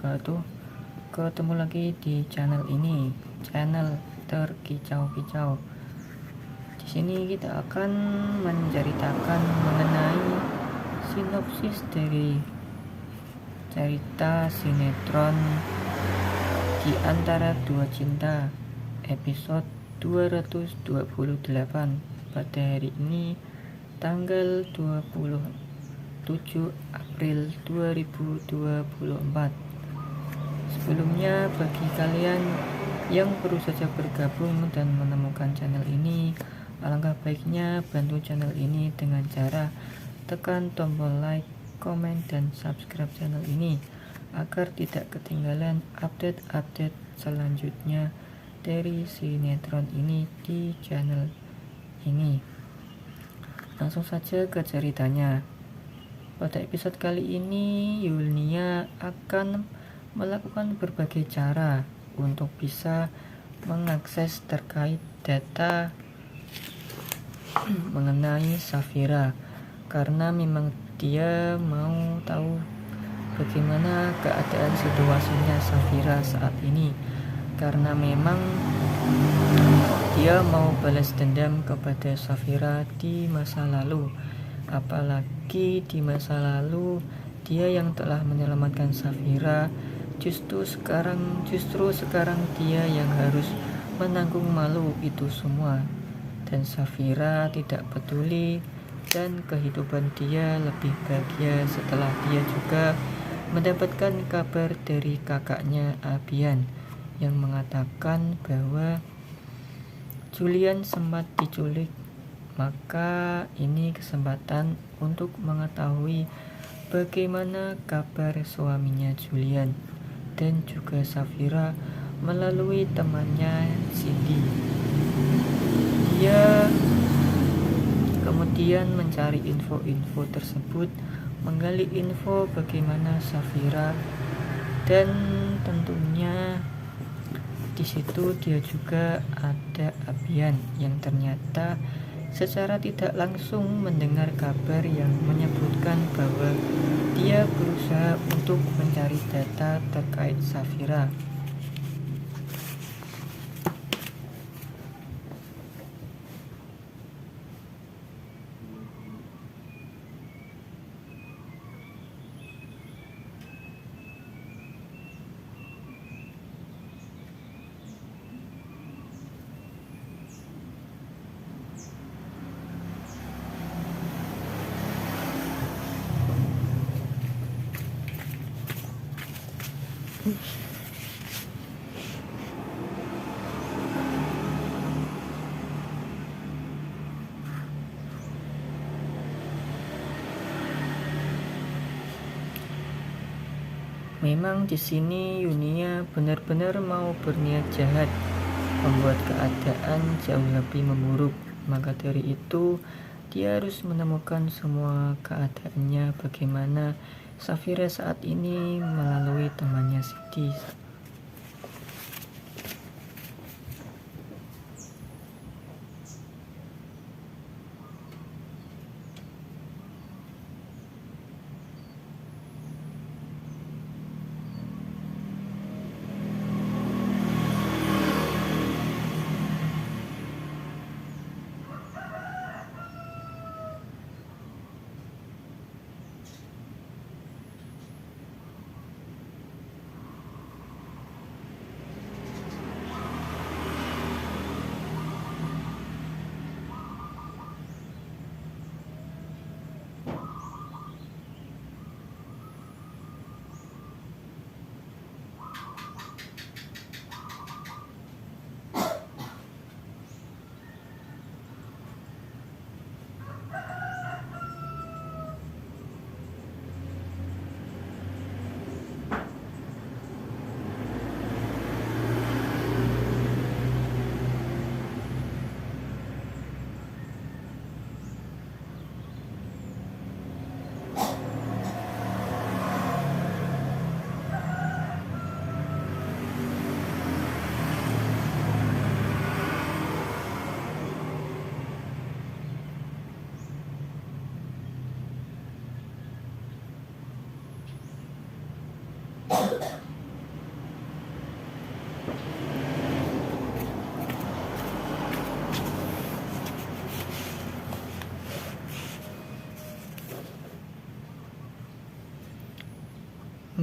wabarakatuh. Ketemu lagi di channel ini, channel terkicau-kicau. Di sini kita akan menceritakan mengenai sinopsis dari cerita sinetron Di Antara Dua Cinta episode 228 pada hari ini tanggal 27 April 2024. Sebelumnya, bagi kalian yang baru saja bergabung dan menemukan channel ini, alangkah baiknya bantu channel ini dengan cara tekan tombol like, komen, dan subscribe channel ini agar tidak ketinggalan update-update selanjutnya dari sinetron ini di channel ini. Langsung saja ke ceritanya. Pada episode kali ini, Yulnia akan melakukan berbagai cara untuk bisa mengakses terkait data mengenai Safira, karena memang dia mau tahu bagaimana keadaan situasinya Safira saat ini, karena memang dia mau balas dendam kepada Safira di masa lalu. Apalagi di masa lalu dia yang telah menyelamatkan Safira, justru sekarang dia yang harus menanggung malu itu semua. Dan Safira tidak peduli, dan kehidupan dia lebih bahagia setelah dia juga mendapatkan kabar dari kakaknya Abian yang mengatakan bahwa Julian sempat diculik. Maka ini kesempatan untuk mengetahui bagaimana kabar suaminya Julian dan juga Safira melalui temannya Cindy. Dia kemudian mencari info-info tersebut, menggali info bagaimana Safira, dan tentunya di situ dia juga ada Abian yang ternyata secara tidak langsung mendengar kabar yang menyebutkan bahwa dia berusaha untuk mencari data terkait Safira. Memang di sini Yunia benar-benar mau berniat jahat, membuat keadaan jauh lebih memburuk. Maka dari itu dia harus menemukan semua keadaannya, bagaimana Safira saat ini melalui temannya Siti.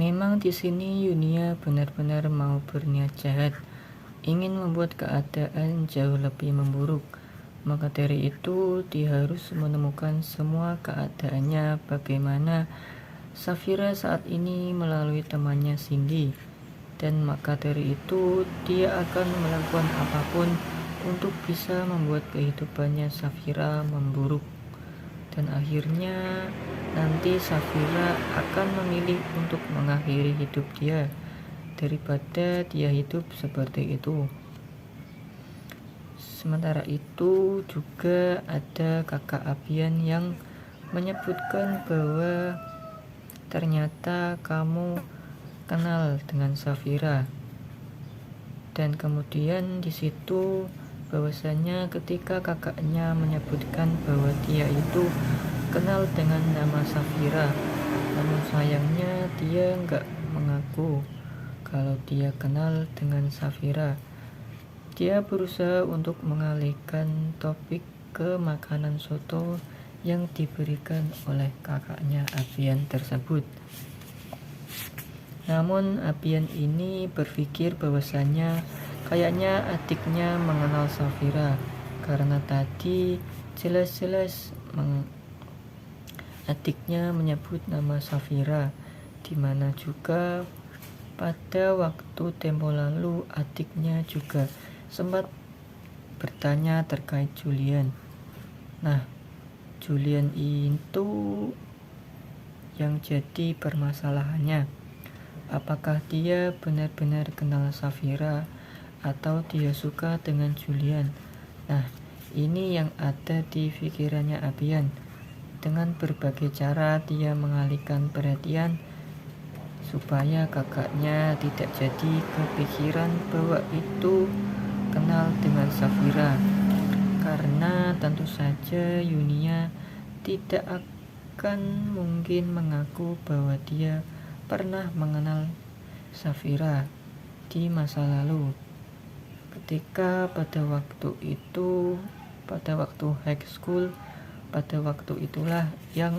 Memang di sini Yunia benar-benar mau berniat jahat, ingin membuat keadaan jauh lebih memburuk. Maka dari itu dia harus menemukan semua keadaannya bagaimana Safira saat ini melalui temannya Cindy. Dan maka dari itu dia akan melakukan apapun untuk bisa membuat kehidupannya Safira memburuk. Dan akhirnya nanti Safira akan memilih untuk mengakhiri hidup dia daripada dia hidup seperti itu. Sementara itu juga ada kakak Abian yang menyebutkan bahwa ternyata kamu kenal dengan Safira. Dan kemudian di situ bahwasanya ketika kakaknya menyebutkan bahwa dia itu kenal dengan nama Safira, namun sayangnya dia nggak mengaku kalau dia kenal dengan Safira. Dia berusaha untuk mengalihkan topik ke makanan soto yang diberikan oleh kakaknya Abian tersebut. Namun Abian ini berpikir bahwasanya kayaknya adiknya mengenal Safira karena tadi jelas-jelas adiknya menyebut nama Safira, di mana juga pada waktu tempo lalu adiknya juga sempat bertanya terkait Julian. Nah, Julian itu yang jadi permasalahannya. Apakah dia benar-benar kenal Safira atau dia suka dengan Julian? Nah, ini yang ada di pikirannya Abian. Dengan berbagai cara dia mengalihkan perhatian supaya kakaknya tidak jadi kepikiran bahwa itu kenal dengan Safira. Karena tentu saja Yunia tidak akan mungkin mengaku bahwa dia pernah mengenal Safira di masa lalu. Ketika pada waktu itu, pada waktu high school, pada waktu itulah yang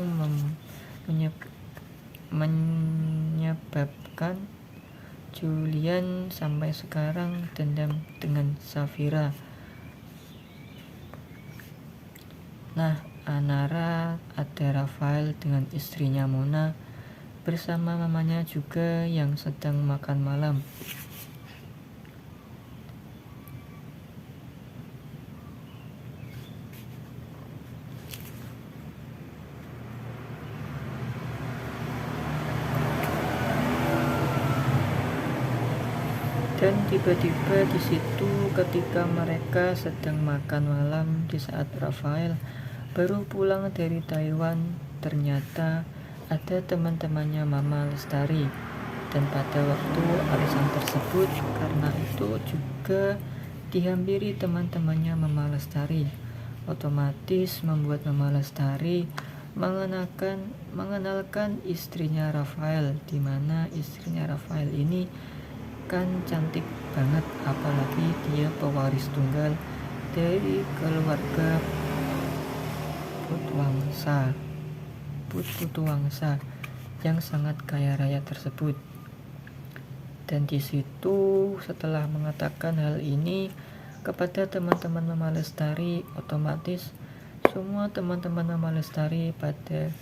menyebabkan Julian sampai sekarang dendam dengan Safira. Nah, Anara ada Rafael dengan istrinya Mona bersama mamanya juga yang sedang makan malam. Dan tiba-tiba di situ ketika mereka sedang makan malam di saat Rafael baru pulang dari Taiwan, ternyata ada teman-temannya Mama Lestari. Dan pada waktu arisan tersebut, karena itu juga dihampiri teman-temannya Mama Lestari, otomatis membuat Mama Lestari mengenalkan istrinya Rafael, di mana istrinya Rafael ini kan cantik banget, apalagi dia pewaris tunggal dari keluarga Putu Wangsa yang sangat kaya raya tersebut. Dan di situ setelah mengatakan hal ini kepada teman-teman Mama Lestari, otomatis semua teman-teman Mama Lestari pada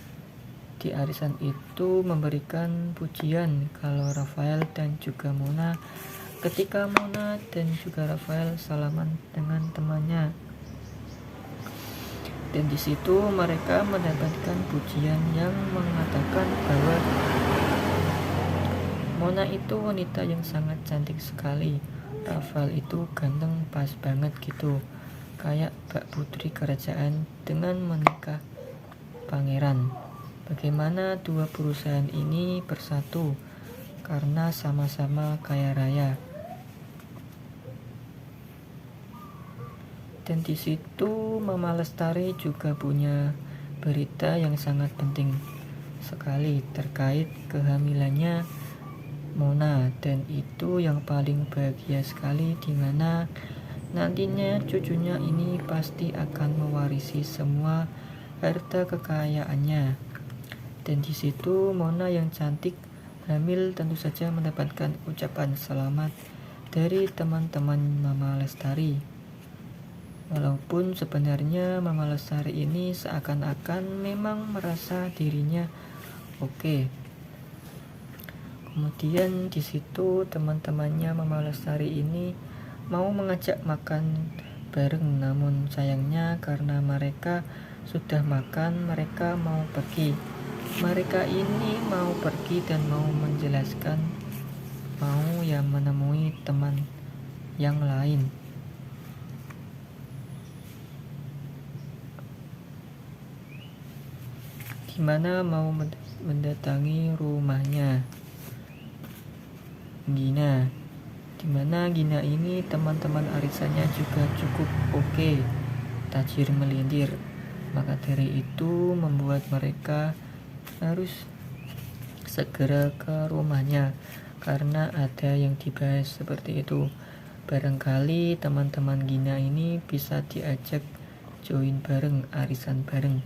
di arisan itu memberikan pujian kalau Rafael dan juga Mona, ketika Mona dan juga Rafael salaman dengan temannya. Dan di situ mereka mendapatkan pujian yang mengatakan bahwa Mona itu wanita yang sangat cantik sekali, Rafael itu ganteng pas banget gitu, kayak bak putri kerajaan dengan menikah pangeran. Bagaimana dua perusahaan ini bersatu karena sama-sama kaya raya. Dan di situ Mama Lestari juga punya berita yang sangat penting sekali terkait kehamilannya Mona, dan itu yang paling bahagia sekali, di mana nantinya cucunya ini pasti akan mewarisi semua harta kekayaannya. Dan di situ Mona yang cantik hamil tentu saja mendapatkan ucapan selamat dari teman-teman Mama Lestari. Walaupun sebenarnya Mama Lestari ini seakan-akan memang merasa dirinya oke. Kemudian di situ teman-temannya Mama Lestari ini mau mengajak makan bareng, namun sayangnya karena mereka sudah makan, mereka mau pergi. Mereka ini mau pergi dan mau menjelaskan, mau menemui teman yang lain. Gimana mau mendatangi rumahnya Gina, dimana Gina ini teman-teman arisannya juga cukup oke, tajir melintir. Maka dari itu membuat mereka harus segera ke rumahnya karena ada yang dibahas seperti itu. Barangkali teman-teman Gina ini bisa diajak join bareng, arisan bareng.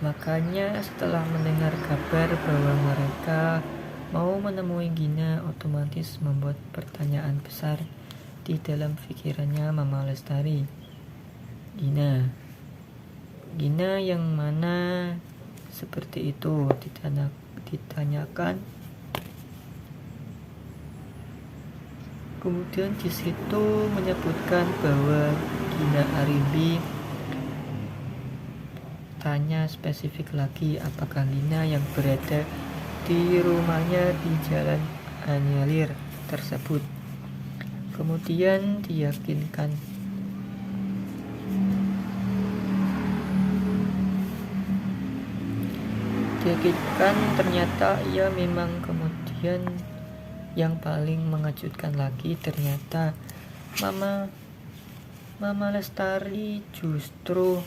Makanya setelah mendengar kabar bahwa mereka mau menemui Gina, otomatis membuat pertanyaan besar di dalam pikirannya Mama Lestari. Gina yang mana? Seperti itu ditanyakan. Kemudian di situ menyebutkan bahwa Gina Arimbi tanya spesifik lagi apakah Gina yang berada di rumahnya di Jalan Anyelir tersebut. Kemudian diyakinkan ternyata ia memang. Kemudian yang paling mengejutkan lagi, ternyata Mama Lestari justru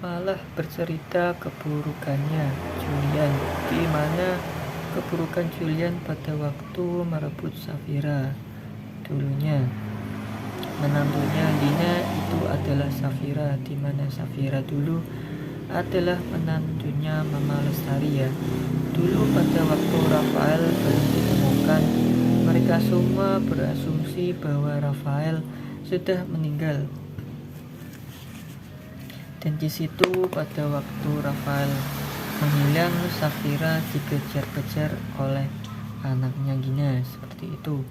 malah bercerita keburukannya Julian, di mana keburukan Julian pada waktu merebut Safira. Dulunya menantunya Gina itu adalah Safira, di mana Safira dulu adalah menantunya Mama Lestari ya. Dulu pada waktu Rafael belum ditemukan, mereka semua berasumsi bahwa Rafael sudah meninggal. Dan di situ pada waktu Rafael menghilang, Safira dikejar-kejar oleh anaknya Gina, seperti itu,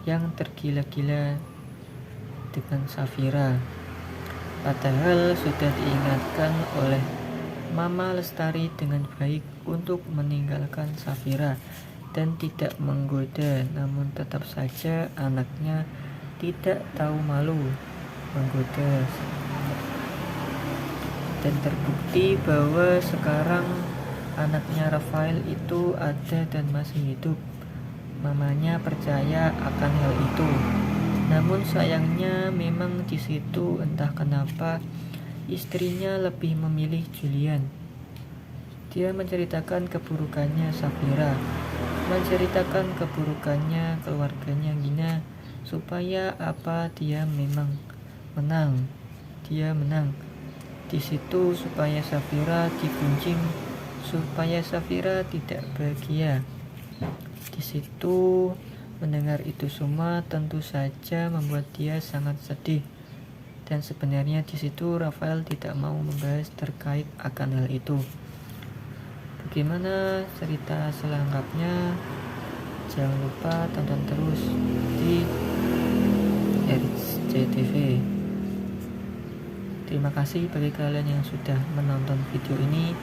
yang tergila-gila dengan Safira. Padahal sudah diingatkan oleh Mama Lestari dengan baik untuk meninggalkan Safira dan tidak menggoda, namun tetap saja anaknya tidak tahu malu menggoda. Dan terbukti bahwa sekarang anaknya Rafael itu ada dan masih hidup. Mamanya percaya akan hal itu. Namun sayangnya memang di situ entah kenapa istrinya lebih memilih Julian. Dia menceritakan keburukannya Safira, menceritakan keburukannya keluarganya Gina, supaya apa? Dia memang menang. Dia menang. Di situ supaya Safira digunjing, supaya Safira tidak bahagia. Di situ mendengar itu semua tentu saja membuat dia sangat sedih. Dan sebenarnya di situ Rafael tidak mau membahas terkait akan hal itu. Bagaimana cerita selengkapnya? Jangan lupa tonton terus di RCTV. Terima kasih bagi kalian yang sudah menonton video ini.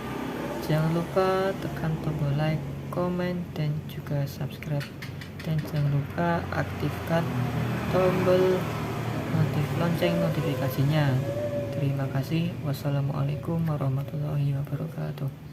Jangan lupa tekan tombol like, komen, dan juga subscribe. Dan jangan lupa aktifkan tombol lonceng notifikasinya. Terima kasih. Wassalamualaikum warahmatullahi wabarakatuh.